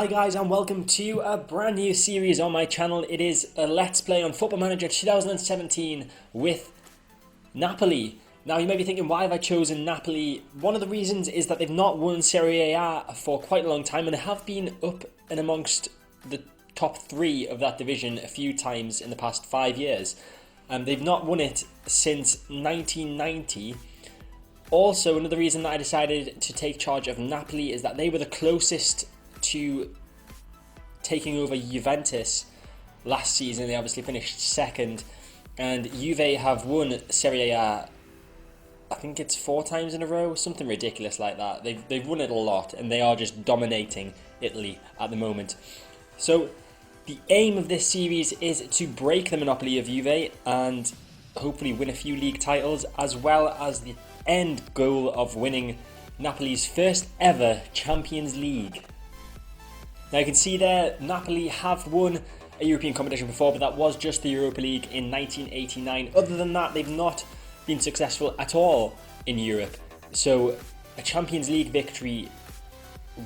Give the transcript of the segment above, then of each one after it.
Hi guys, and welcome to a brand new series on my channel. It is a Let's Play on Football Manager 2017 with Napoli. Now you may be thinking, why have I chosen Napoli? One of the reasons is that they've not won Serie A for quite a long time, and they have been up and amongst the top three of that division a few times in the past 5 years. They've not won it since 1990. Also, another reason that I decided to take charge of Napoli is that they were the closest to taking over Juventus last season. They obviously finished second, and Juve have won Serie A, I think it's 4 times in a row, something ridiculous like that. They've won it a lot, and they are just dominating Italy at the moment. So the aim of this series is to break the monopoly of Juve and hopefully win a few league titles, as well as the end goal of winning Napoli's first ever Champions League. Now you can see there, Napoli have won a European competition before, but that was just the Europa League in 1989. Other than that, they've not been successful at all in Europe. So a Champions League victory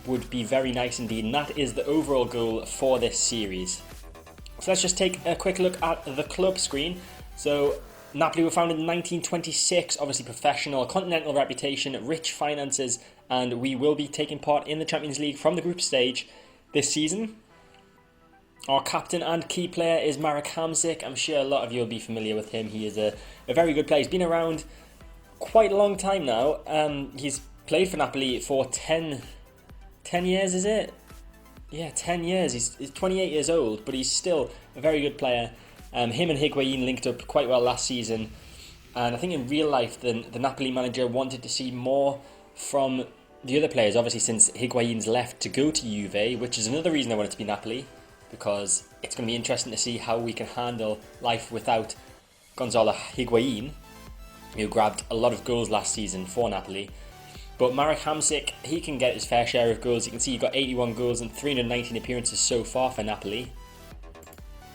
would be very nice indeed, and that is the overall goal for this series. So let's just take a quick look at the club screen. So Napoli were founded in 1926, obviously professional, continental reputation, rich finances, and we will be taking part in the Champions League from the group stage this season. Our captain and key player is Marek Hamsik. I'm sure a lot of you will be familiar with him. He is a very good player. He's been around quite a long time now. He's played for Napoli for 10 years, is it? Yeah, 10 years. He's 28 years old, but he's still a very good player. Him and Higuain linked up quite well last season, and I think in real life the Napoli manager wanted to see more from the other players, obviously, since Higuain's left to go to Juve, which is another reason I want it to be Napoli, because it's going to be interesting to see how we can handle life without Gonzalo Higuain, who grabbed a lot of goals last season for Napoli. But Marek Hamsik, he can get his fair share of goals. You can see he got 81 goals and 319 appearances so far for Napoli.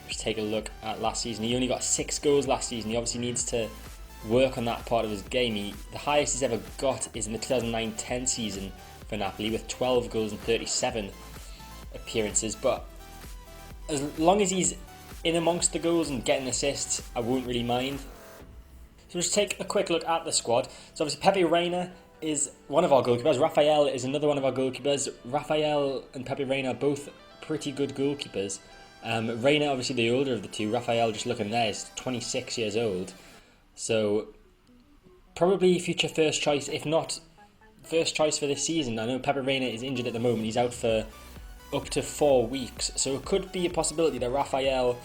Just take a look at last season. He only got 6 goals last season. He obviously needs to work on that part of his game. The highest he's ever got is in the 2009-10 season for Napoli with 12 goals and 37 appearances. But as long as he's in amongst the goals and getting assists, I won't really mind. So let's take a quick look at the squad. So obviously Pepe Reina is one of our goalkeepers. Rafael is another one of our goalkeepers. Rafael and Pepe Reina are both pretty good goalkeepers. Reina, obviously the older of the two. Rafael, just looking there, is 26 years old. So probably future first choice, if not first choice for this season. I know Pepe Reina is injured at the moment. He's out for up to 4 weeks. So it could be a possibility that Rafael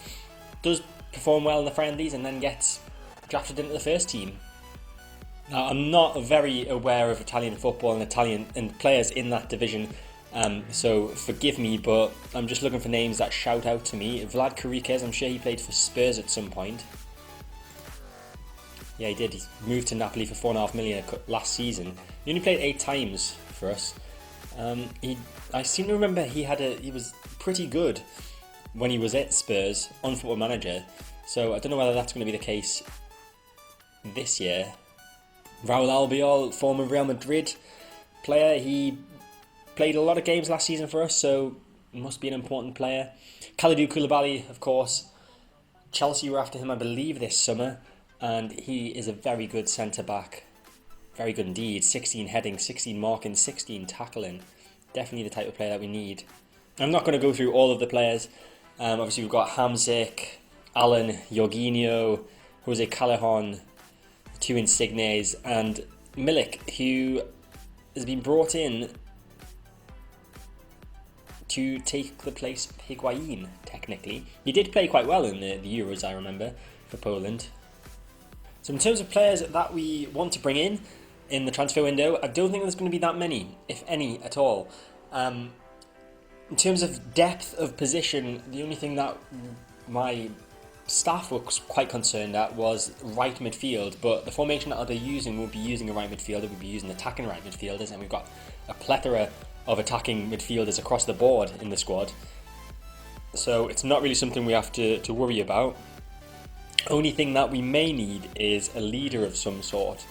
does perform well in the friendlies and then gets drafted into the first team. Now, I'm not very aware of Italian football and players in that division. So forgive me, but I'm just looking for names that shout out to me. Vlad Karikas, I'm sure he played for Spurs at some point. Yeah, he did. He moved to Napoli for $4.5 million last season. He only played 8 times for us. I seem to remember he was pretty good when he was at Spurs on Football Manager. So I don't know whether that's going to be the case this year. Raul Albiol, former Real Madrid player. He played a lot of games last season for us, so must be an important player. Kalidou Koulibaly, of course. Chelsea were after him, I believe, this summer, and he is a very good centre-back. Very good indeed. 16 heading, 16 marking, 16 tackling. Definitely the type of player that we need. I'm not going to go through all of the players. Obviously, we've got Hamsik, Allen, Jorginho, Jose Callejon, 2 Insignes, and Milik, who has been brought in to take the place of Higuain, technically. He did play quite well in the Euros, I remember, for Poland. So in terms of players that we want to bring in the transfer window, I don't think there's going to be that many, if any, at all. In terms of depth of position, the only thing that my staff were quite concerned at was right midfield, but the formation that I'll be using won't be using a right midfielder, we'll be using attacking right midfielders, and we've got a plethora of attacking midfielders across the board in the squad. So it's not really something we have to worry about. Only thing that we may need is a leader of some sort.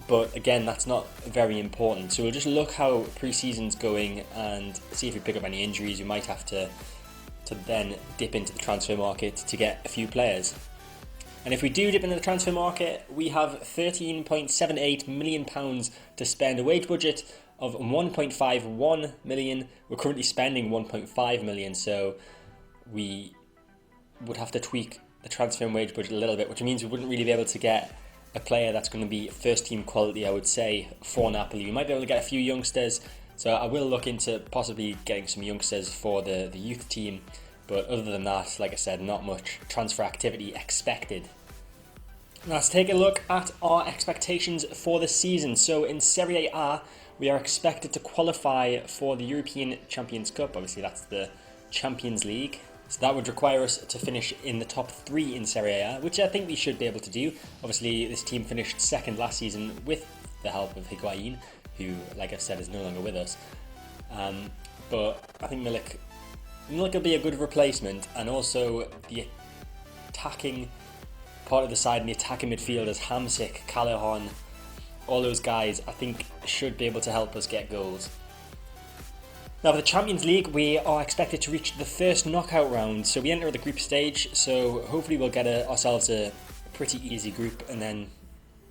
But again, that's not very important. So we'll just look how pre-season's going and see if we pick up any injuries. We might have to then dip into the transfer market to get a few players. And if we do dip into the transfer market, we have £13.78 million to spend, a wage budget of 1.51 million. We're currently spending 1.5 million, so we would have to tweak the transfer and wage budget a little bit, which means we wouldn't really be able to get a player that's going to be first team quality, I would say, for Napoli. We might be able to get a few youngsters, so I will look into possibly getting some youngsters for the youth team. But other than that, like I said, not much transfer activity expected. Now let's take a look at our expectations for the season. So in Serie A, we are expected to qualify for the European Champions Cup. Obviously, that's the Champions League. So that would require us to finish in the top 3 in Serie A, which I think we should be able to do. Obviously, this team finished second last season with the help of Higuain, who, like I said, is no longer with us. But I think Milik will be a good replacement, and also the attacking part of the side and the attacking midfielders, Hamsik, Callahan, all those guys, I think should be able to help us get goals. Now for the Champions League, we are expected to reach the first knockout round. So we enter the group stage, so hopefully we'll get ourselves a pretty easy group, and then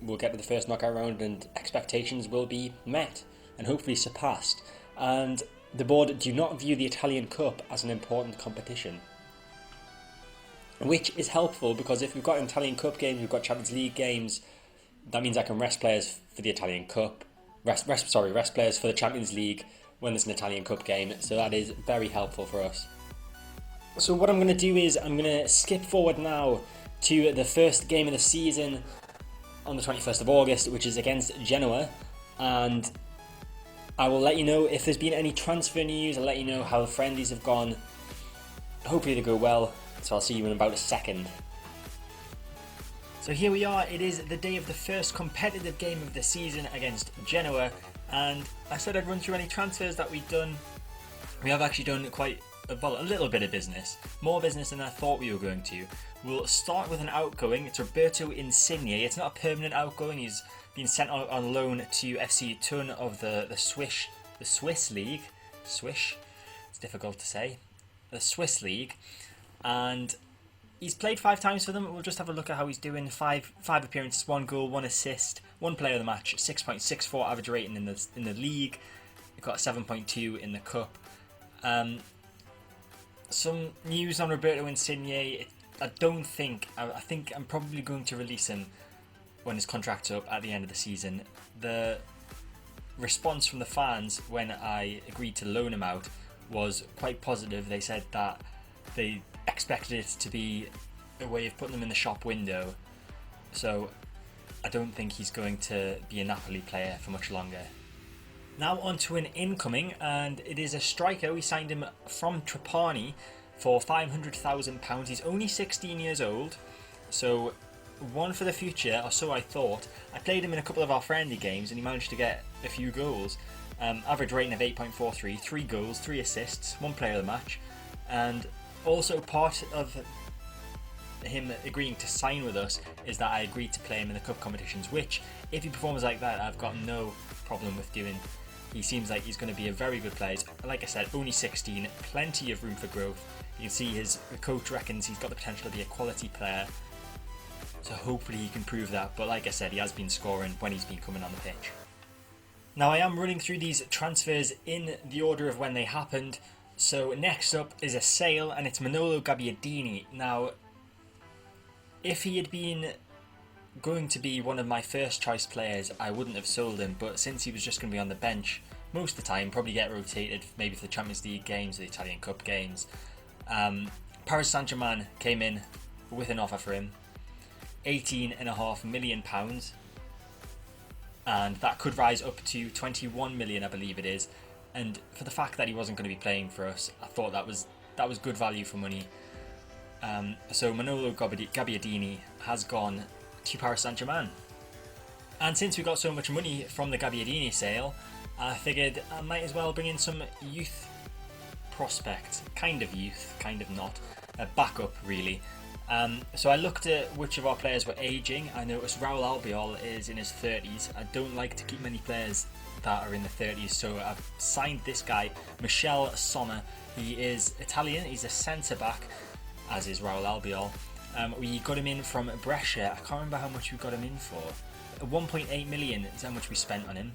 we'll get to the first knockout round and expectations will be met and hopefully surpassed. And the board do not view the Italian Cup as an important competition, which is helpful because if we've got Italian Cup games, we've got Champions League games, that means I can rest players for the Italian Cup, rest players for the Champions League when there's an Italian Cup game, so that is very helpful for us. So what I'm going to do is I'm going to skip forward now to the first game of the season on the 21st of August, which is against Genoa, and I will let you know if there's been any transfer news. I'll let you know how the friendlies have gone. Hopefully they go well, so I'll see you in about a second. So here we are, it is the day of the first competitive game of the season against Genoa, and I said I'd run through any transfers that we've done. We have actually done a little bit of business, more business than I thought we were going to. We'll start with an outgoing. It's Roberto Insigne. It's not a permanent outgoing, he's been sent on loan to FC Thun of the Swiss League. Swish, it's difficult to say. The Swiss League, and he's played 5 times for them. We'll just have a look at how he's doing. 5 appearances, 1 goal, 1 assist, 1 player of the match, 6.64 average rating in the league. He got 7.2 in the cup. Some news on Roberto Insigne. I think I'm probably going to release him when his contract's up at the end of the season. The response from the fans when I agreed to loan him out was quite positive. They said that they expected it to be a way of putting them in the shop window, so I don't think he's going to be a Napoli player for much longer. Now on to an incoming, and it is a striker. We signed him from Trapani for £500,000. He's only 16 years old, so one for the future, or so I thought. I played him in a couple of our friendly games and he managed to get a few goals. Average rating of 8.43, 3 goals, 3 assists, 1 player of the match, and also part of him agreeing to sign with us is that I agreed to play him in the cup competitions, which if he performs like that I've got no problem with doing. He seems like he's going to be a very good player. Like I said, only 16, plenty of room for growth. You can see the coach reckons he's got the potential to be a quality player, so hopefully he can prove that. But like I said, he has been scoring when he's been coming on the pitch. Now I am running through these transfers in the order of when they happened. So next up is a sale, and it's Manolo Gabbiadini. Now, if he had been going to be one of my first choice players, I wouldn't have sold him, but since he was just going to be on the bench most of the time, probably get rotated maybe for the Champions League games, the Italian Cup games, Paris Saint-Germain came in with an offer for him, £18.5 million, and that could rise up to 21 million, I believe it is. And for the fact that he wasn't going to be playing for us, I thought that was good value for money. So Manolo Gabbiadini has gone to Paris Saint-Germain. And since we got so much money from the Gabbiadini sale, I figured I might as well bring in some youth prospects. Kind of youth, kind of not. A backup, really. So I looked at which of our players were aging. I noticed Raul Albiol is in his 30s. I don't like to keep many players that are in the 30s, so I've signed this guy, Michel Sommer. He is Italian, he's a centre-back, as is Raul Albiol. We got him in from Brescia. I can't remember how much we got him in for. 1.8 million is how much we spent on him.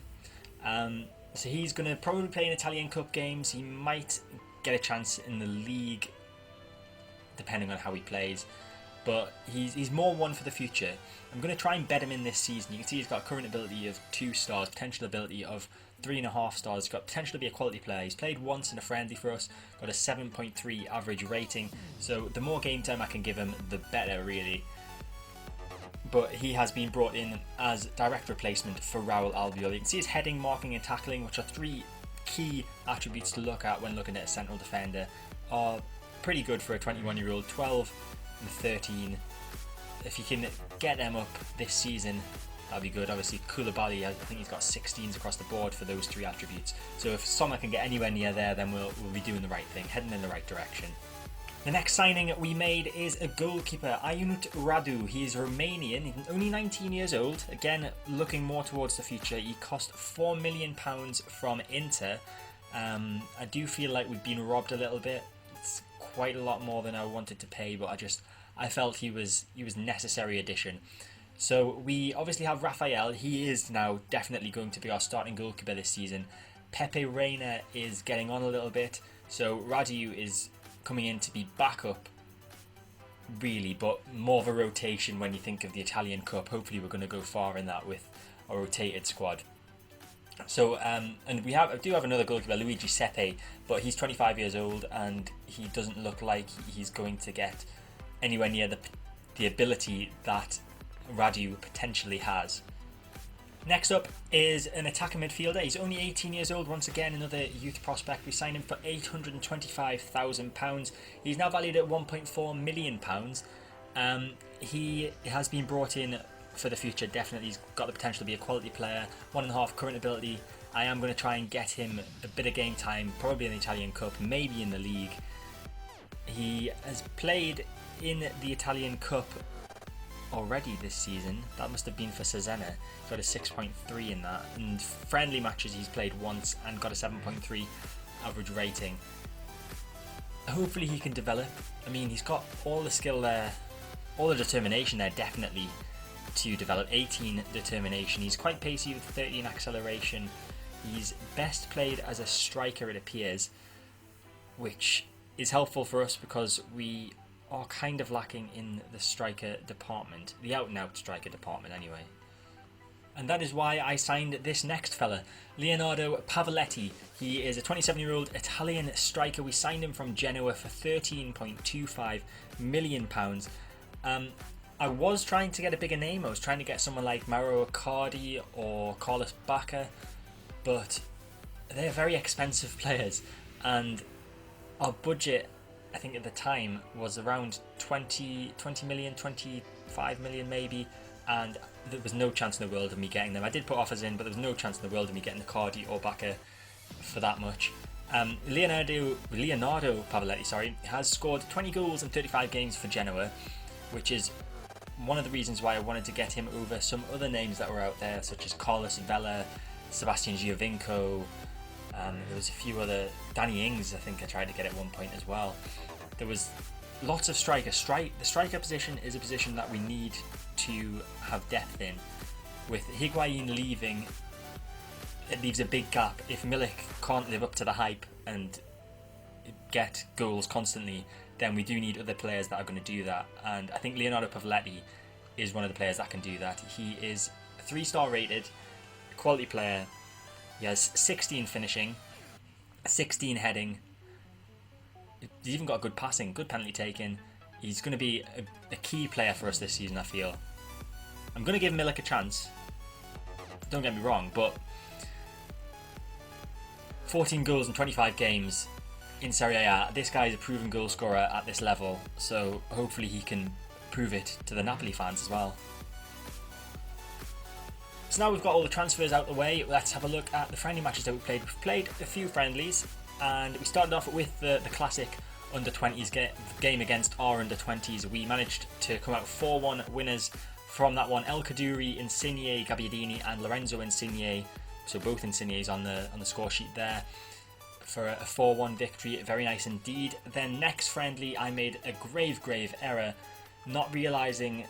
So he's going to probably play in Italian Cup games. He might get a chance in the league, depending on how he plays. But he's more one for the future. I'm going to try and bet him in this season. You can see he's got a current ability of 2 stars, potential ability of 3.5 stars. He's got potential to be a quality player. He's played once in a friendly for us, got a 7.3 average rating. So the more game time I can give him, the better, really. But he has been brought in as direct replacement for Raul Albiol. You can see his heading, marking and tackling, which are 3 key attributes to look at when looking at a central defender, are pretty good for a 21-year-old. 12 and 13. If you can get them up this season, that'd be good. Obviously, Koulibaly, I think he's got 16s across the board for those 3 attributes. So if Sommer can get anywhere near there, then we'll be doing the right thing, heading in the right direction. The next signing we made is a goalkeeper, Ionut Radu. He's Romanian, he's only 19 years old. Again, looking more towards the future. He cost £4 million from Inter. I do feel like we've been robbed a little bit. It's quite a lot more than I wanted to pay, but I felt he was necessary addition. So we obviously have Rafael. He is now definitely going to be our starting goalkeeper this season. Pepe Reina is getting on a little bit, so Radu is coming in to be backup, really, but more of a rotation when you think of the Italian Cup. Hopefully we're going to go far in that with a rotated squad. So and I do have another goalkeeper, Luigi Sepe, but he's 25 years old and he doesn't look like he's going to get anywhere near the ability that Radu potentially has. Next up is an attacking midfielder. He's only 18 years old. Once again, another youth prospect. We signed him for £825,000. He's now valued at £1.4 million. He has been brought in for the future. Definitely, he's got the potential to be a quality player. 1.5 current ability. I am going to try and get him a bit of game time, probably in the Italian Cup, maybe in the league. He has played in the Italian Cup already this season. That must have been for Cesena. He's got a 6.3 in that, and friendly matches he's played once and got a 7.3 average rating. Hopefully he can develop. I mean, he's got all the skill there, all the determination there, definitely, to develop. 18 determination. He's quite pacey with 13 acceleration. He's best played as a striker, it appears, which is helpful for us because we are kind of lacking in the striker department, the out-and-out striker department anyway. And that is why I signed this next fella, Leonardo Pavoletti. He is a 27-year-old Italian striker. We signed him from Genoa for £13.25 million. I was trying to get a bigger name. I was trying to get someone like Mauro Icardi or Carlos Bacca, but they're very expensive players, and our budget, I think at the time, was around 20 million, 25 million maybe, and there was no chance in the world of me getting them. I did put offers in, but there was no chance in the world of me getting Icardi or Bacca for that much. Leonardo Pavoletti, has scored 20 goals in 35 games for Genoa, which is one of the reasons why I wanted to get him over some other names that were out there, such as Carlos Vela, Sebastian Giovinco. There was a few other, Danny Ings, I think I tried to get at one point as well. There was lots of strikers. The striker position is a position that we need to have depth in. With Higuain leaving, it leaves a big gap. If Milik can't live up to the hype and get goals constantly, then we do need other players that are going to do that. And I think Leonardo Pavoletti is one of the players that can do that. He is 3-star rated, quality player. He has 16 finishing, 16 heading. He's even got good passing, good penalty taking. He's going to be a key player for us this season, I feel. I'm going to give Milik a chance. Don't get me wrong, but 14 goals in 25 games in Serie A. This guy is a proven goal scorer at this level, so hopefully he can prove it to the Napoli fans as well. So now we've got all the transfers out the way, let's have a look at the friendly matches that we played. We've played a few friendlies, and we started off with the classic under-20s game against our under-20s. We managed to come out 4-1 winners from that one. El Kaduri, Insigne, Gabbiadini and Lorenzo Insigne, so both Insignes on the score sheet there, for a 4-1 victory. Very nice indeed. Then next friendly, I made a grave error, not realising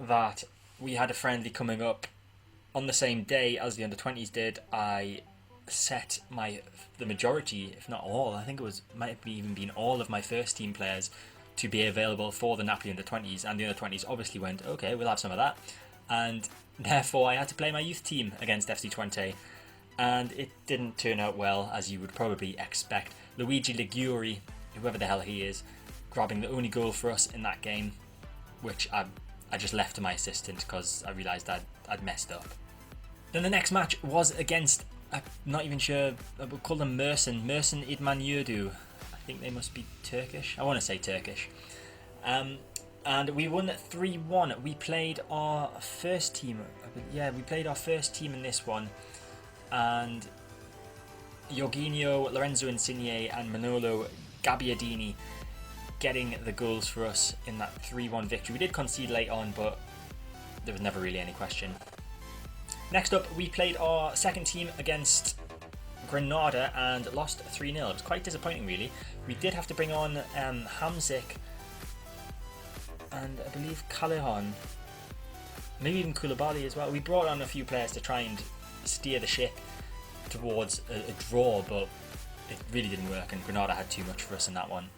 that we had a friendly coming up on the same day as the under-20s did. I set the majority, if not all, I think it might have even been all of my first team players to be available for the Napoli under-20s, and the under-20s obviously went, okay, we'll have some of that, and therefore I had to play my youth team against FC Twente, and it didn't turn out well, as you would probably expect. Luigi Liguri, whoever the hell he is, grabbing the only goal for us in that game, which I just left to my assistant because I realised I'd messed up. Then the next match was against, I'm not even sure, I would call them Mersin İdman Yurdu. I think they must be Turkish. I want to say Turkish. And we won 3-1. We played our first team. Yeah, we played our first team in this one. And Jorginho, Lorenzo Insigne and Manolo Gabbiadini getting the goals for us in that 3-1 victory. We did concede late on, but there was never really any question. Next up, we played our second team against Granada and lost 3-0. It was quite disappointing, really. We did have to bring on Hamzik and I believe Callejon, maybe even Koulibaly as well. We brought on a few players to try and steer the ship towards a draw, but it really didn't work, and Granada had too much for us in that one.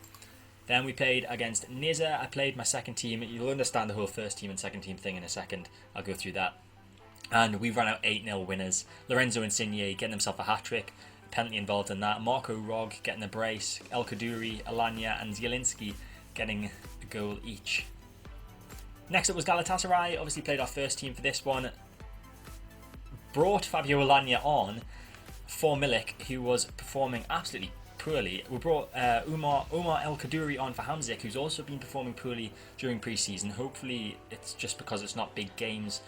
Then we played against Nizza. I played my second team. You'll understand the whole first team and second team thing in a second. I'll go through that. And we ran out 8-0 winners. Lorenzo Insigne getting himself a hat-trick, penalty involved in that. Marco Rog getting a brace. El Kaduri, Alanya and Zielinski getting a goal each. Next up was Galatasaray. Obviously played our first team for this one. Brought Fabio Alanya on for Milik, who was performing absolutely poorly. We brought Umar El Kaduri on for Hamzik, who's also been performing poorly during pre-season. Hopefully it's just because it's not big games,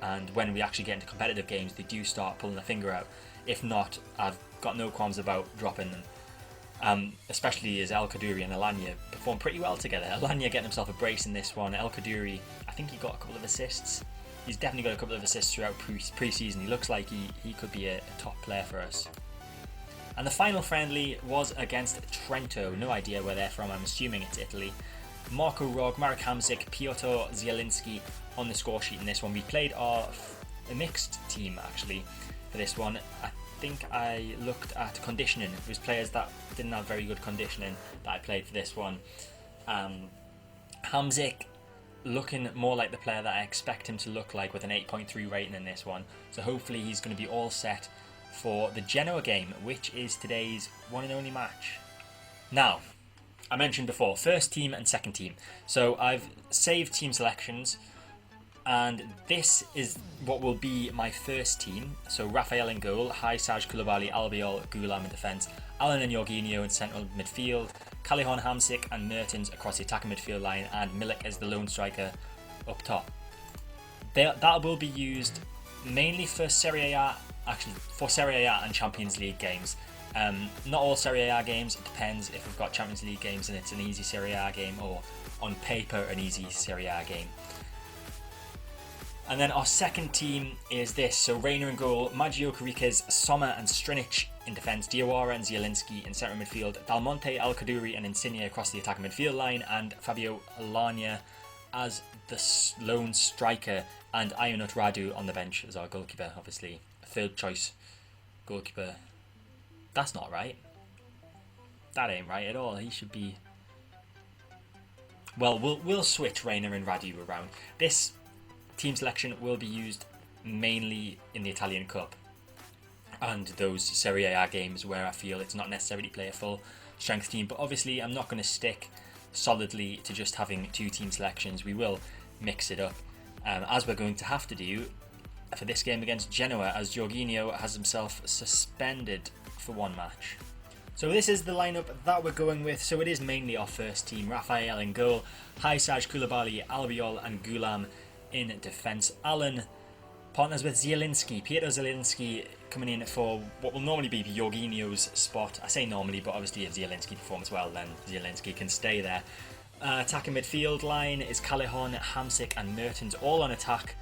and when we actually get into competitive games they do start pulling the finger out. If not, I've got no qualms about dropping them, especially as El Kaduri and Alanya perform pretty well together. Alanya getting himself a brace in this one. El Kaduri, I think he got a couple of assists. He's definitely got a couple of assists throughout pre-season. He looks like he could be a top player for us. And the final friendly was against Trento. No idea where they're from, I'm assuming it's Italy. Marco Rog, Marek Hamzik, Piotr Zielinski on the score sheet in this one. We played a mixed team actually for this one. I think I looked at conditioning. It was players that didn't have very good conditioning that I played for this one. Hamzik looking more like the player that I expect him to look like, with an 8.3 rating in this one. So hopefully he's going to be all set for the Genoa game, which is today's one and only match. Now, I mentioned before, first team and second team. So I've saved team selections, and this is what will be my first team. So Rafael in goal, Haysaj, Koulibaly, Albiol, Gulam in defence, Alan and Jorginho in central midfield, Callejon, Hamzik and Mertens across the attacking midfield line, and Milik as the lone striker up top. That will be used mainly for Serie A, and Champions League games. Not all Serie A games, it depends if we've got Champions League games and it's an easy Serie A game, or on paper an easy Serie A game. And then our second team is this. So Reina in goal, Maggio, Karikas, Sommer and Strinic in defence, Diawara and Zielinski in central midfield, Dalmonte, Al Kaduri and Insigne across the attacking midfield line, and Fabio Alanya as the lone striker, and Ionut Radu on the bench as our goalkeeper, obviously. Third choice goalkeeper. That's not right. That ain't right at all. He should be... Well, we'll switch Reina and Radu around. This team selection will be used mainly in the Italian Cup and those Serie A games where I feel it's not necessary to play a full strength team. But obviously I'm not going to stick solidly to just having two team selections. We will mix it up, as we're going to have to do for this game against Genoa, as Jorginho has himself suspended for one match. So this is the lineup that we're going with. So it is mainly our first team. Rafael in goal, Haysaj, Koulibaly, Albiol and Gulam in defence. Alan Partners with Zielinski. Pietro Zielinski coming in for what will normally be Jorginho's spot. I say normally, but obviously if Zielinski performs well, then Zielinski can stay there. Attacking midfield line is Callejon, Hamsik and Mertens all on attack.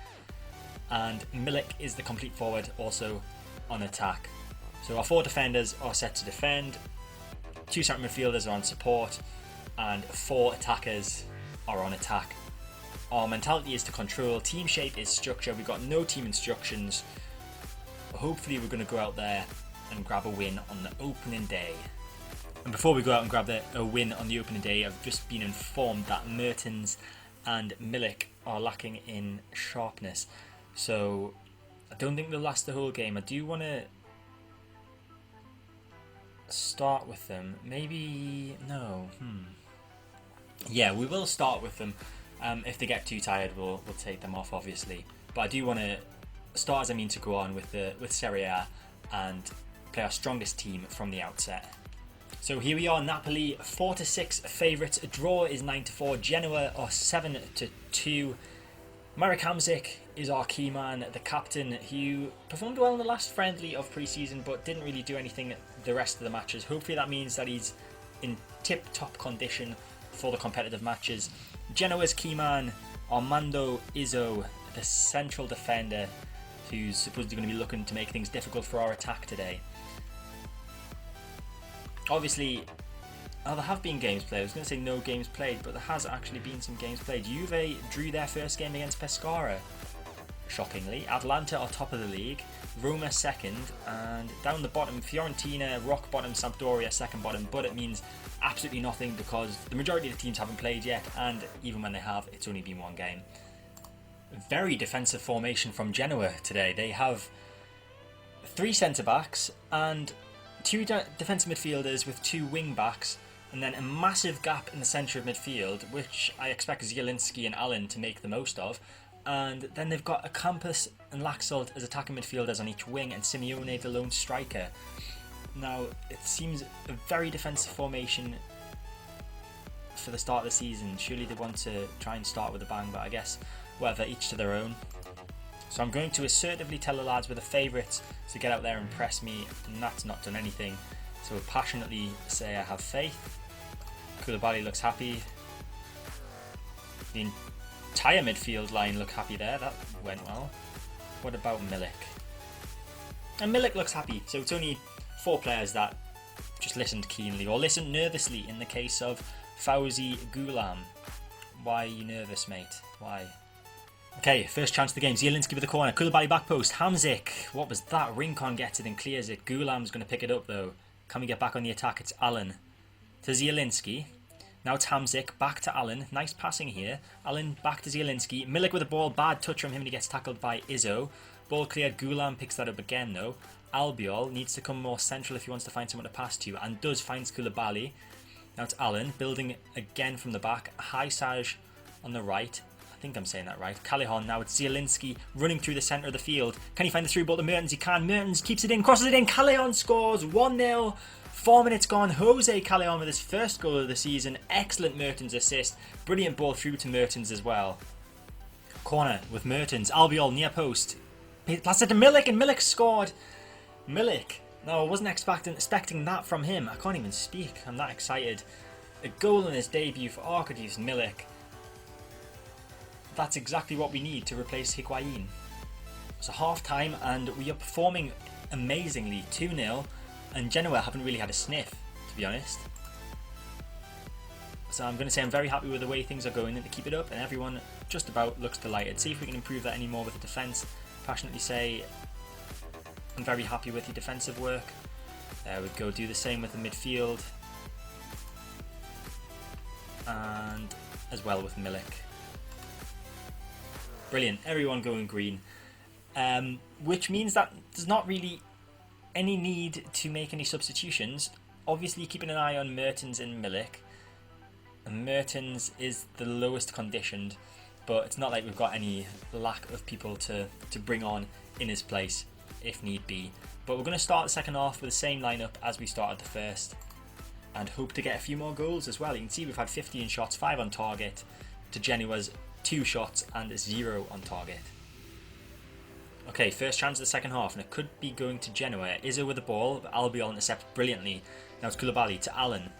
And Milik is the complete forward, also on attack. So our 4 defenders are set to defend, 2 central midfielders are on support, and 4 attackers are on attack. Our mentality is to control, team shape is structure, we've got no team instructions. Hopefully we're going to go out there and grab a win on the opening day. And before we go out and grab a win on the opening day, I've just been informed that Mertens and Milik are lacking in sharpness. So I don't think they'll last the whole game. I do want to start with them. Maybe, no. Yeah, we will start with them. If they get too tired, we'll take them off, obviously. But I do want to start, as I mean, to go on with Serie A and play our strongest team from the outset. So here we are, Napoli 4-6 favourites. A draw is 9-4. Genoa are 7-2. Marek Hamsik is our key man, the captain, who performed well in the last friendly of pre-season but didn't really do anything the rest of the matches. Hopefully that means that he's in tip-top condition for the competitive matches. Genoa's key man, Armando Izzo, the central defender, who's supposedly going to be looking to make things difficult for our attack today. Obviously, there have been games played. I was going to say no games played, but there has actually been some games played. Juve drew their first game against Pescara, shockingly. Atalanta are top of the league, Roma second, and down the bottom, Fiorentina, rock bottom, Sampdoria second bottom, but it means absolutely nothing because the majority of the teams haven't played yet, and even when they have, it's only been one game. Very defensive formation from Genoa today. They have 3 centre-backs and 2 defensive midfielders with 2 wing-backs, and then a massive gap in the centre of midfield, which I expect Zielinski and Allen to make the most of. And then they've got Acampus and Laxalt as attacking midfielders on each wing, and Simeone the lone striker. Now, it seems a very defensive formation for the start of the season. Surely they want to try and start with a bang, but I guess whatever, each to their own. So I'm going to assertively tell the lads we're the favourites to get out there and press me, and that's not done anything. So we'll passionately say I have faith. Koulibaly looks happy. The entire midfield line look happy there. That went well. What about Milik? And Milik looks happy. So it's only 4 players that just listened keenly, or listened nervously in the case of Fauzi Ghulam. Why are you nervous, mate? Why? Okay, first chance of the game. Zielinski with the corner. Koulibaly back post. Hamsik. What was that? Rincon gets it and clears it. Ghulam's going to pick it up though. Can we get back on the attack? It's Allen to Zielinski. Now it's Hamsik. Back to Allen. Nice passing here. Allen back to Zielinski. Milik with the ball. Bad touch from him and he gets tackled by Izzo. Ball cleared. Ghulam picks that up again though. Albiol needs to come more central if he wants to find someone to pass to, and does find Koulibaly. Now it's Allen building again from the back. High Saj on the right. I think I'm saying that right. Callejon. Now it's Zielinski running through the centre of the field. Can he find the through ball to Mertens? He can. Mertens keeps it in, crosses it in. Callejon scores 1-0. 4 minutes gone. Jose Callejon with his first goal of the season. Excellent Mertens assist. Brilliant ball through to Mertens as well. Corner with Mertens. Albiol near post. Passed it to Milik and Milik scored. Milik. No, I wasn't expecting that from him. I can't even speak. I'm that excited. A goal in his debut for Arkadiusz Milik. That's exactly what we need to replace Higuain. So half time and we are performing amazingly. 2-0 and Genoa haven't really had a sniff, to be honest. So I'm going to say I'm very happy with the way things are going and to keep it up, and everyone just about looks delighted. See if we can improve that any more with the defence. Passionately say I'm very happy with the defensive work. There we go, do the same with the midfield. And as well with Milik. Brilliant, everyone going green. Which means that there's not really any need to make any substitutions. Obviously keeping an eye on Mertens and Milik. And Mertens is the lowest conditioned, but it's not like we've got any lack of people to bring on in his place if need be. But we're going to start the second half with the same lineup as we started the first, and hope to get a few more goals as well. You can see we've had 15 shots, 5 on target, to Genoa's 2 shots and 0 on target. Okay, first chance of the second half, and it could be going to Genoa. Izzo with the ball, but Albiol intercepts brilliantly. Now it's Koulibaly to Allen.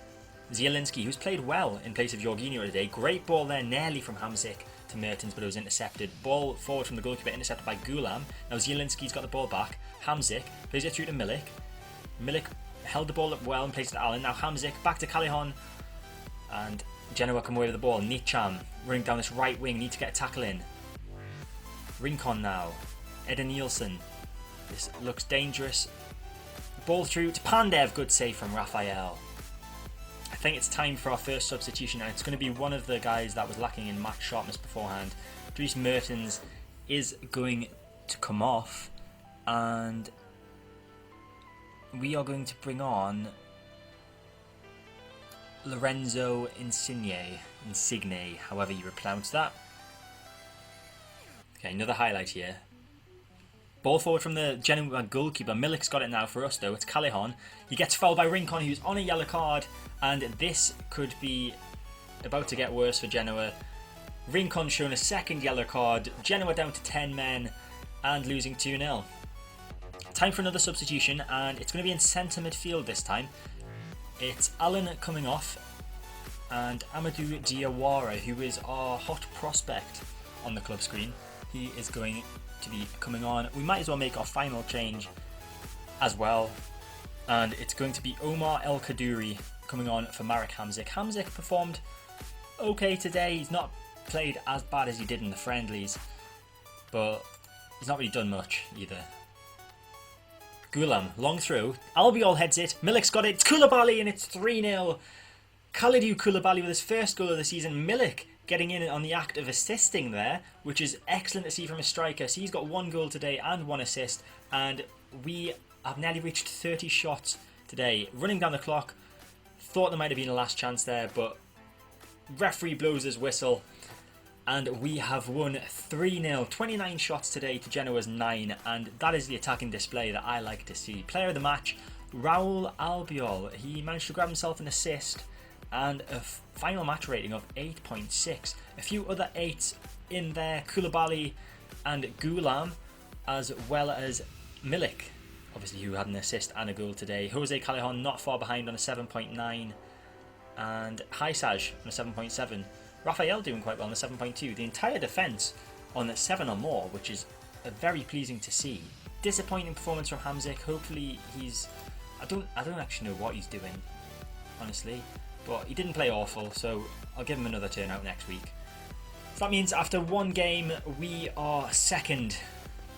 Zielinski, who's played well in place of Jorginho today. Great ball there, nearly from Hamsik to Mertens, but it was intercepted. Ball forward from the goalkeeper, intercepted by Gulam. Now Zielinski's got the ball back. Hamsik plays it through to Milik. Milik held the ball up well and placed it to Allen. Now Hamsik back to Callejon. And Genoa come away with the ball. Nicham running down this right wing, need to get a tackle in. Rincon now. Eden Nielsen. This looks dangerous. Ball through to Pandev. Good save from Raphael. I think it's time for our first substitution, and it's going to be one of the guys that was lacking in match sharpness beforehand. Dries Mertens is going to come off, and we are going to bring on Lorenzo Insigne, however you pronounce that. Okay, another highlight here. Ball forward from the Genoa goalkeeper. Milik's got it now for us though. It's Callejon. He gets fouled by Rincon, who's on a yellow card, and this could be about to get worse for Genoa. Rincon shown a second yellow card. Genoa down to 10 men and losing 2-0. Time for another substitution, and it's going to be in centre midfield this time. It's Allen coming off, and Amadou Diawara, who is our hot prospect on the club screen. He is going to be coming on. We might as well make our final change as well, and it's going to be Omar El Kaddouri coming on for Marek Hamsik. Hamsik performed okay today. He's not played as bad as he did in the friendlies, but he's not really done much either. Gulam, long throw. Albiol heads it. Milik's got it. It's Koulibaly, and it's 3-0. Kalidou Koulibaly with his first goal of the season. Milik getting in on the act of assisting there, which is excellent to see from a striker. So he's got 1 goal today and 1 assist, and we have nearly reached 30 shots today. Running down the clock, thought there might have been a last chance there, but referee blows his whistle, and we have won 3-0. 29 shots today to Genoa's 9, and that is the attacking display that I like to see. Player of the match, Raul Albiol. He managed to grab himself an assist and a final match rating of 8.6. A few other 8s in there, Koulibaly and Gulam, as well as Milik, obviously, who had an assist and a goal today. Jose Callejon not far behind on a 7.9, and Haisaj on a 7.7. Raphael doing quite well on a 7.2. The entire defence on a 7 or more, which is very pleasing to see. Disappointing performance from Hamsik. Hopefully he's... I don't actually know what he's doing, honestly. But he didn't play awful, so I'll give him another turn out next week. So that means after 1 game, we are second,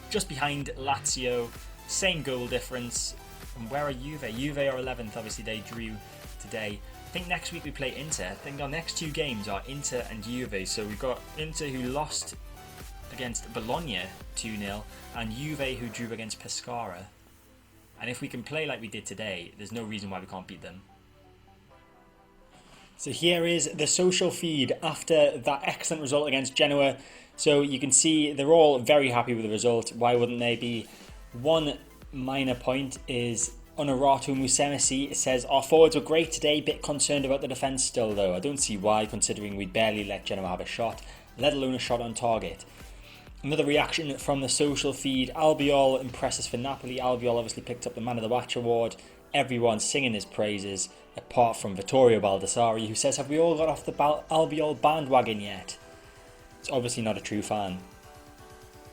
just behind Lazio. Same goal difference. And where are Juve? Juve are 11th, obviously they drew today. I think next week we play Inter. I think our next 2 games are Inter and Juve. So we've got Inter, who lost against Bologna 2-0, and Juve, who drew against Pescara. And if we can play like we did today, there's no reason why we can't beat them. So here is the social feed after that excellent result against Genoa. So you can see they're all very happy with the result. Why wouldn't they be? One minor point is Honorato Musemesi says, our forwards were great today, bit concerned about the defence still though. I don't see why, considering we barely let Genoa have a shot, let alone a shot on target. Another reaction from the social feed, Albiol impresses for Napoli. Albiol obviously picked up the Man of the Match award. Everyone singing his praises, apart from Vittorio Baldassari, who says, have we all got off the Albiol bandwagon yet? It's obviously not a true fan.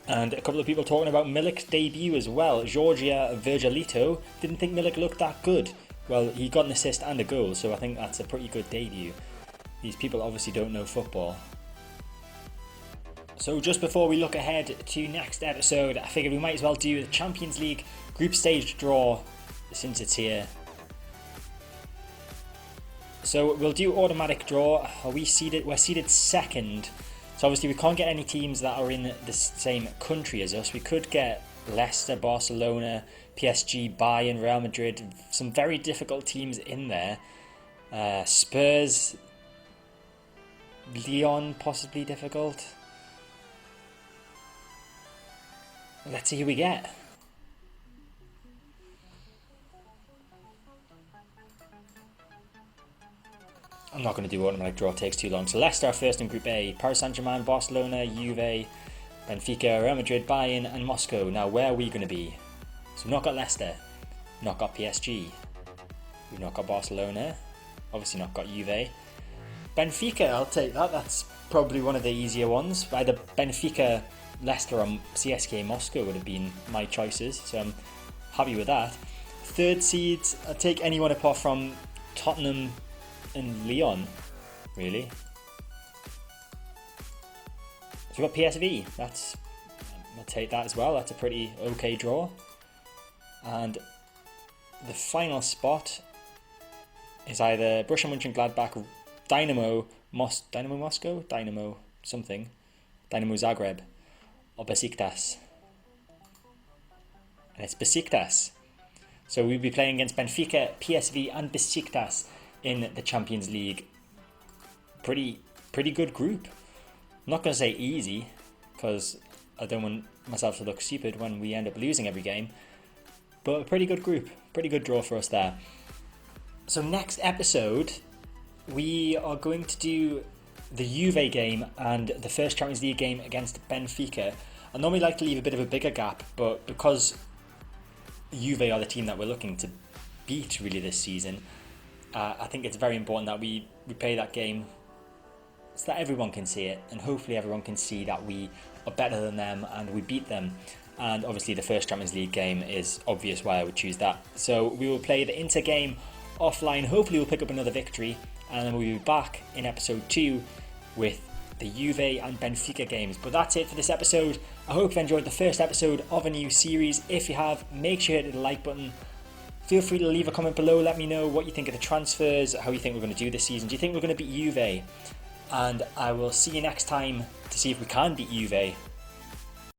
And a couple of people talking about Milik's debut as well. Georgia Virgilito didn't think Milik looked that good. Well, he got an assist and a goal, so I think that's a pretty good debut. These people obviously don't know football. So just before we look ahead to next episode, I figured we might as well do the Champions League group stage draw since it's here. So we'll do automatic draw. We're seeded second. So obviously we can't get any teams that are in the same country as us. We could get Leicester, Barcelona, PSG, Bayern, Real Madrid. Some very difficult teams in there. Spurs, Lyon, possibly difficult. Let's see who we get. I'm not going to do automatic draw, it takes too long. So Leicester are first in Group A, Paris Saint-Germain, Barcelona, Juve, Benfica, Real Madrid, Bayern and Moscow. Now where are we going to be? So we've not got Leicester, not got PSG, we've not got Barcelona, obviously not got Juve. Benfica, I'll take that, that's probably one of the easier ones. Either Benfica, Leicester or CSKA Moscow would have been my choices, so I'm happy with that. Third seeds, I'll take anyone apart from Tottenham and Lyon, really. So we've got PSV, I'll take that as well, that's a pretty okay draw. And the final spot is either Borussia Mönchengladbach, Dynamo Moscow, Dynamo something, Dynamo Zagreb, or Besiktas. And it's Besiktas. So we'll be playing against Benfica, PSV and Besiktas in the Champions League. Pretty good group. I'm not going to say easy, because I don't want myself to look stupid when we end up losing every game. But a pretty good group, pretty good draw for us there. So next episode, we are going to do the Juve game and the first Champions League game against Benfica. I normally like to leave a bit of a bigger gap, but because Juve are the team that we're looking to beat really this season, I think it's very important that we play that game so that everyone can see it, and hopefully everyone can see that we are better than them and we beat them. And obviously the first Champions League game is obvious why I would choose that. So we will play the Inter game offline. Hopefully we'll pick up another victory, and then we'll be back in episode 2 with the Juve and Benfica games. But that's it for this episode. I hope you've enjoyed the first episode of a new series. If you have, make sure to hit the like button. Feel free to leave a comment below. Let me know what you think of the transfers, how you think we're going to do this season. Do you think we're going to beat Juve? And I will see you next time to see if we can beat Juve.